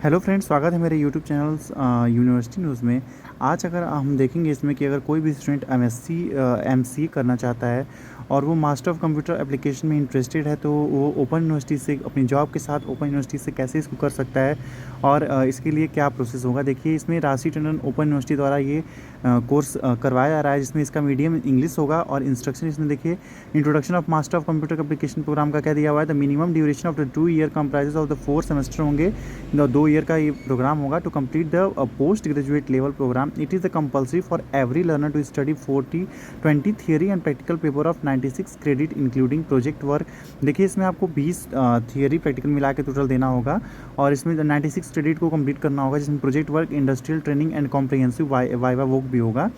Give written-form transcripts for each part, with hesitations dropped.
Hello friends, स्वागत है मेरे यूट्यूब चैनल यूनिवर्सिटी न्यूज़ में। आज अगर हम देखेंगे इसमें कि अगर कोई भी स्टूडेंट एमएससी एमसीए करना चाहता है और वो मास्टर ऑफ कंप्यूटर एप्लीकेशन में इंटरेस्टेड है, तो वो ओपन यूनिवर्सिटी से अपनी जॉब के साथ ओपन यूनिवर्सिटी से कैसे इसको कर सकता है और इसके लिए क्या प्रोसेस होगा। देखिए, इसमें राशि टंडन ओपन यूनिवर्सिटी द्वारा ये कोर्स करवाया जा रहा है, जिसमें इसका मीडियम इंग्लिश होगा और इंस्ट्रक्शन इसमें देखिए, introduction of master of computer application program का क्या दिया हुआ है। The minimum duration of the 2 year comprises of the 4 semester होंगे। 2 ईयर का ये प्रोग्राम होगा। To complete the post graduate level program, it is the compulsory for every learner to study 20 theory and practical paper of 96 credit including project work. देखिए, इसमें आपको 20 theory practical मिला के total देना होगा और इसमें 96 क्रेडिट को कंप्लीट करना होगा, जिसमें project work, industrial training and comprehensive viva work भी होगा।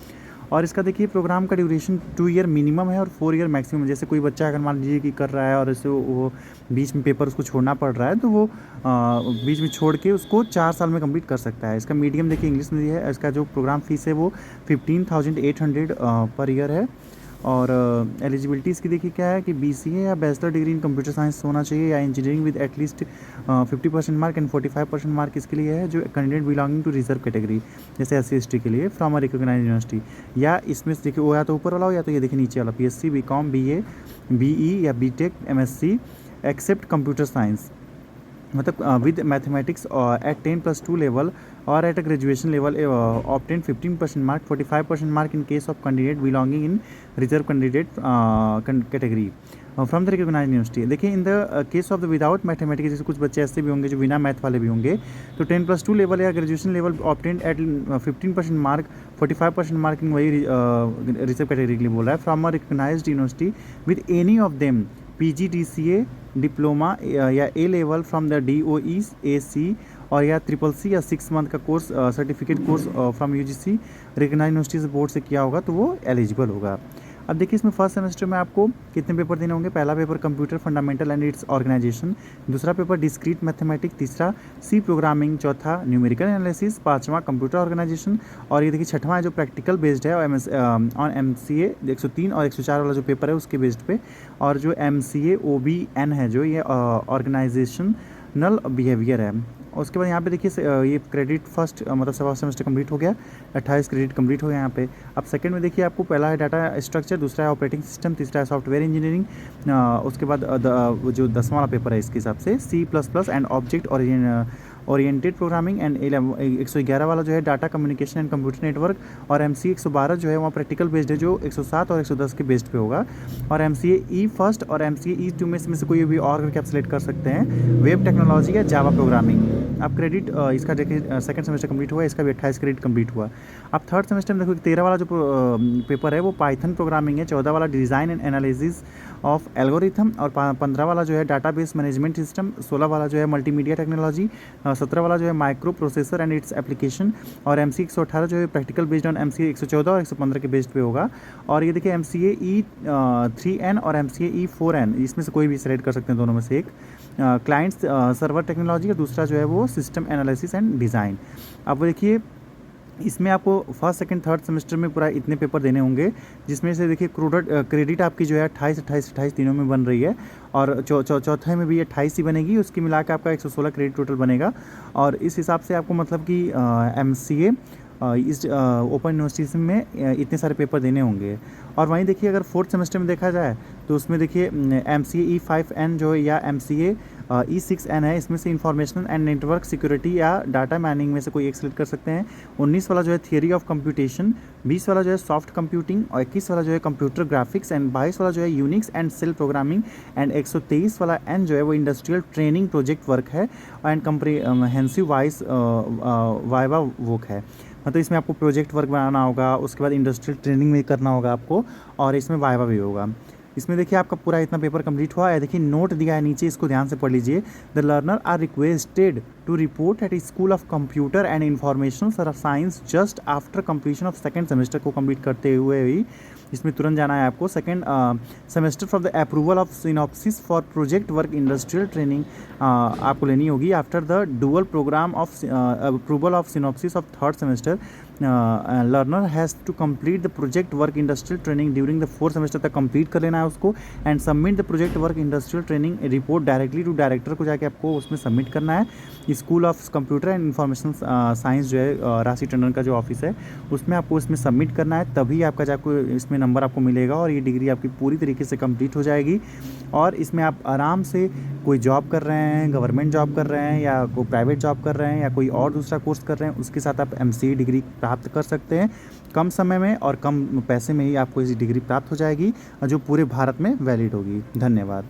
और इसका देखिए, प्रोग्राम का ड्यूरेशन 2 ईयर मिनिमम है और 4 ईयर मैक्सिमम। जैसे कोई बच्चा अगर मान लीजिए कि कर रहा है और इसे वो बीच में पेपर उसको छोड़ना पड़ रहा है, तो वो बीच में छोड़ के उसको 4 साल में कंप्लीट कर सकता है। इसका मीडियम देखिए इंग्लिश में है। इसका जो प्रोग्राम फीस है वो 15,800 पर ईयर है। और एलिजिबिलिटीज़ की देखिए क्या है कि बीसीए या bachelor degree in computer science होना चाहिए या engineering with at least 50% mark and 45% mark इसके लिए है, जो candidate belonging to reserve category जैसे SC ST के लिए फ्रॉम अ रिकॉग्नाइज्ड यूनिवर्सिटी। या इसमें देखिए वो या तो ऊपर वाला हो या तो ये देखिए नीचे वाला PSC BCom BA BE या BTech MSc except computer science, मतलब विद मैथमेटिक्स एट 10+2 लेवल और at a graduation level obtain 15% mark, 45% mark in case of candidate belonging in reserve candidate category from the recognized university. देखिए, in the case of the without mathematics, जैसे कुछ बच्चे ऐसे भी होंगे जो बिना मैथ वाले भी होंगे, तो 10+2 लेवल या graduation level obtain at 15% mark, 45% mark in वही रिजर्व कैटेगरी के लिए बोल रहा है, from a recognized university with any of them PGDCA diploma या A level from the DOE AC और या CCC या 6 मंथ का course certificate course from UGC recognized university से बोर्ड से किया होगा, तो वो एलिजिबल होगा। अब देखिए, इसमें फर्स्ट सेमेस्टर में आपको कितने पेपर देने होंगे। पहला paper computer fundamental and its organization, दूसरा पेपर डिस्क्रीट मैथमेटिक्स, तीसरा C प्रोग्रामिंग, चौथा न्यूमेरिकल एनालिसिस, पांचवा कंप्यूटर ऑर्गेनाइजेशन और ये देखिए छठवां जो प्रैक्टिकल बेस्ड है ऑन MCA 103 और 104 वाला जो पेपर है उसके बेस्ड पे, और जो MCA OBN है जो ये ऑर्गेनाइजेशनल बिहेवियर है। उसके बाद यहाँ पे देखिए ये क्रेडिट फर्स्ट मतलब फर्स्ट सेमेस्टर कंप्लीट हो गया, 28 क्रेडिट कंप्लीट हो गया यहाँ पे। अब सेकंड में देखिए, आपको पहला है डाटा स्ट्रक्चर, दूसरा है ऑपरेटिंग सिस्टम, तीसरा है सॉफ्टवेयर इंजीनियरिंग, उसके बाद जो 10वां वाला पेपर है इसके हिसाब से C++ and object oriented programming and 111 वाला जो है data communication and computer network, और MCA 112 जो है वहाँ प्रैक्टिकल बेस्ड है, जो 107 और 110 के बेस्ड पे होगा। और MCA E फर्स्ट और MCA E2 में से कोई भी और करके आप सेलेक्ट कर सकते हैं, वेब टेक्नोलॉजी या जावा प्रोग्रामिंग। अब क्रेडिट इसका देखिए सेकंड सेमेस्टर कंप्लीट हुआ, इसका भी 28 क्रेडिट कंप्लीट हुआ। अब थर्ड सेमेस्टर में देखो 13 वाला जो पेपर है वो पाइथन प्रोग्रामिंग है, 14 वाला design and analysis of algorithm, और 15 वाला जो है डाटाबेस मैनेजमेंट सिस्टम, 16 वाला जो है मल्टीमीडिया टेक्नोलॉजी, 17 वाला जो है micro processor and its application, और MCA 118 जो है प्रैक्टिकल बेस्ड ऑन MCA 114 और 115 के बेस्ड पे होगा। और ये देखिए MCA E3N और MCA E4N, इसमें से कोई भी सेलेक्ट कर सकते हैं, दोनों में से एक। क्लाइंट्स सर्वर टेक्नोलॉजी और दूसरा जो है वो सिस्टम एनालिसिस एंड डिज़ाइन। अब देखिए, इसमें आपको फर्स्ट सेकंड थर्ड सेमेस्टर में पूरा इतने पेपर देने होंगे, जिसमें से देखिए क्रेडिट आपकी जो है 28 तीनों में बन रही है, और चौथे में भी 28 ही बनेगी, उसकी मिला के आपका 116 क्रेडिट टोटल बनेगा। और इस हिसाब से आपको मतलब कि MCA इस ओपन यूनिवर्सिटी में इतने सारे पेपर देने होंगे। और वहीं देखिए, अगर फोर्थ सेमेस्टर में देखा जाए तो उसमें देखिए MCA E5N जो है या MCA E6N है, इसमें से इंफॉर्मेशनल एंड नेटवर्क सिक्योरिटी या डाटा माइनिंग में से कोई एक सेलेक्ट कर सकते हैं। 19 वाला जो है थियरी ऑफ कंप्यूटेशन, 20 वाला जो है सॉफ्ट कंप्यूटिंग, और 21 वाला जो है कंप्यूटर ग्राफिक्स, एंड 22 वाला जो है Unix and shell programming, and 123 वाला N जो है वो इंडस्ट्रियल ट्रेनिंग प्रोजेक्ट वर्क है, एंड कम्प्रिहेंसिव वाइवा वर्क है। मतलब इसमें आपको प्रोजेक्ट वर्क बनाना होगा, उसके बाद इंडस्ट्रियल ट्रेनिंग में करना होगा आपको, और इसमें वाइवा भी होगा। इसमें देखिए आपका पूरा इतना पेपर कंप्लीट हुआ है। देखिए नोट दिया है नीचे, इसको ध्यान से पढ़ लीजिए। The learner are requested to report at school of computer and information science just after completion of second semester को कंप्लीट करते हुए ही इसमें तुरंत जाना है आपको। Second semester for the approval of synopsis for project work industrial training आपको लेनी होगी after the dual program of approval of synopsis of third semester. Learner has to complete the project work industrial training during the fourth semester तक complete कर लेना है उसको, and submit the project work industrial training report directly to director को जाके आपको उसमें submit करना है। School of computer and information science जो है राशि टंडन का जो ऑफिस है उसमें आपको इसमें सबमिट करना है, तभी आपका जाको इसमें नंबर आपको मिलेगा और ये डिग्री आपकी पूरी तरीके से कंप्लीट हो जाएगी। और इसमें आप आराम से कोई जॉब कर रहे हैं, गवर्नमेंट जॉब कर रहे हैं या कोई प्राइवेट जॉब कर रहे हैं या कोई और दूसरा कोर्स कर रहे हैं, उसके साथ आप एमसीए डिग्री प्राप्त कर सकते हैं। कम समय में और कम पैसे में ही आपको इस डिग्री प्राप्त हो जाएगी जो पूरे भारत में वैलिड होगी। धन्यवाद।